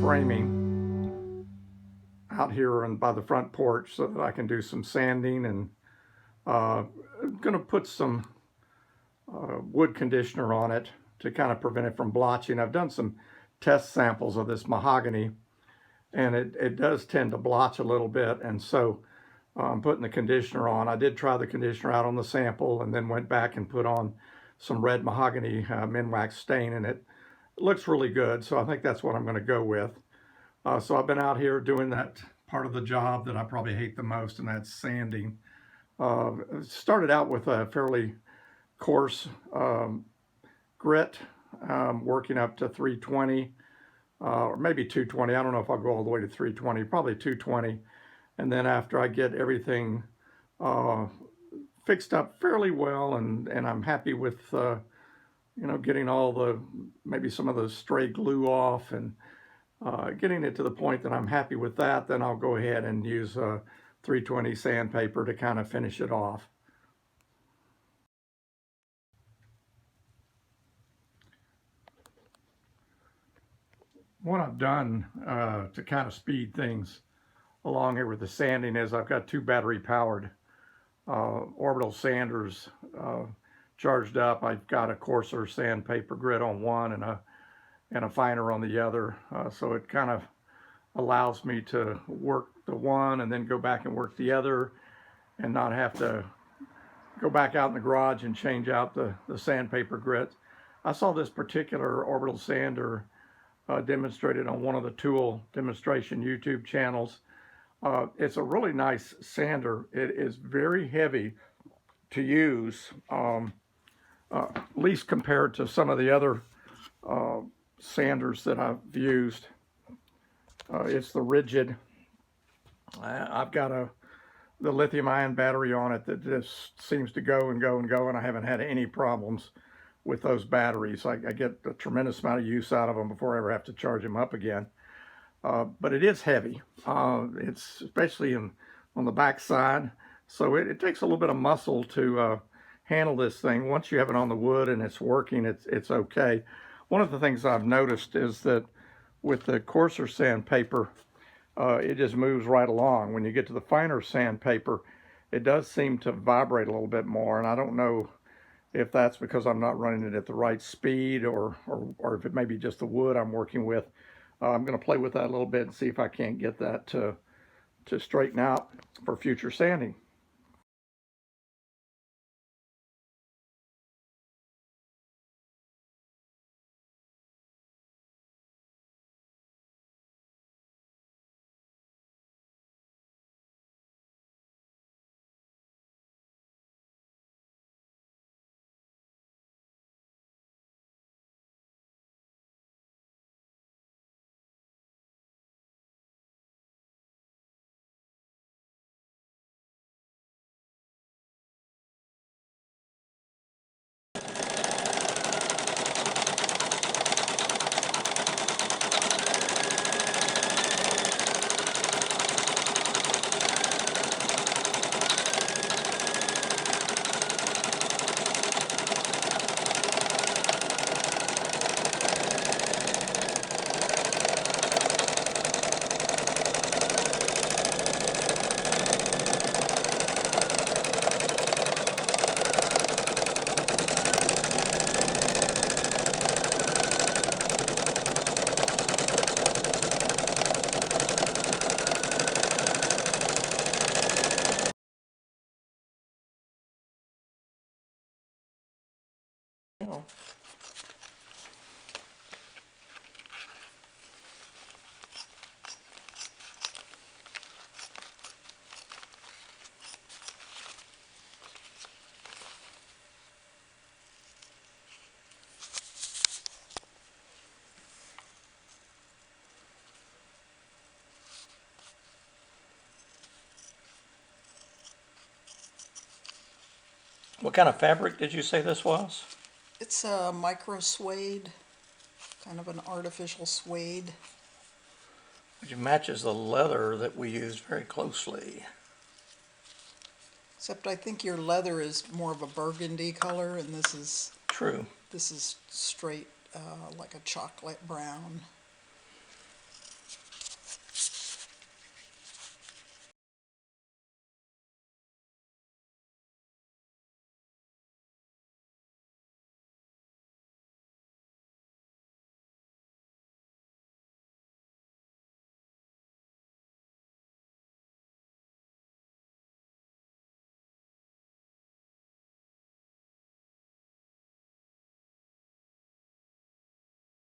framing out here and by the front porch so that I can do some sanding, and I'm going to put some wood conditioner on it to kind of prevent it from blotching. I've done some test samples of this mahogany, and it does tend to blotch a little bit, and so I'm putting the conditioner on. I did try the conditioner out on the sample and then went back and put on some red mahogany Minwax stain, and it looks really good, so I think that's what I'm going to go with. So I've been out here doing that part of the job that I probably hate the most, and that's sanding. Started out with a fairly coarse grit, working up to 320 or maybe 220. I don't know if I'll go all the way to 320, probably 220. And then after I get everything fixed up fairly well, and I'm happy with getting all the, maybe some of the stray glue off, and getting it to the point that I'm happy with that, then I'll go ahead and use 320 sandpaper to kind of finish it off. What I've done to kind of speed things along here with the sanding is I've got two battery powered orbital sanders charged up. I've got a coarser sandpaper grit on one and a finer on the other, so it kind of allows me to work the one and then go back and work the other, and not have to go back out in the garage and change out the sandpaper grit. I saw this particular orbital sander demonstrated on one of the tool demonstration YouTube channels. It's a really nice sander. It is very heavy to use, at least compared to some of the other sanders that I've used. It's the rigid. I've got the lithium-ion battery on it that just seems to go and go and go, and I haven't had any problems with those batteries. I get a tremendous amount of use out of them before I ever have to charge them up again. But it is heavy. It's especially on the back side, so it takes a little bit of muscle to handle this thing. Once you have it on the wood and it's working, it's okay. One of the things I've noticed is that with the coarser sandpaper, it just moves right along. When you get to the finer sandpaper, it does seem to vibrate a little bit more, and I don't know if that's because I'm not running it at the right speed, or if it may be just the wood I'm working with. I'm going to play with that a little bit and see if I can't get that to straighten out for future sanding. What kind of fabric did you say this was? It's a micro suede, kind of an artificial suede. Which matches the leather that we use very closely. Except I think your leather is more of a burgundy color, and this is True. straight like a chocolate brown.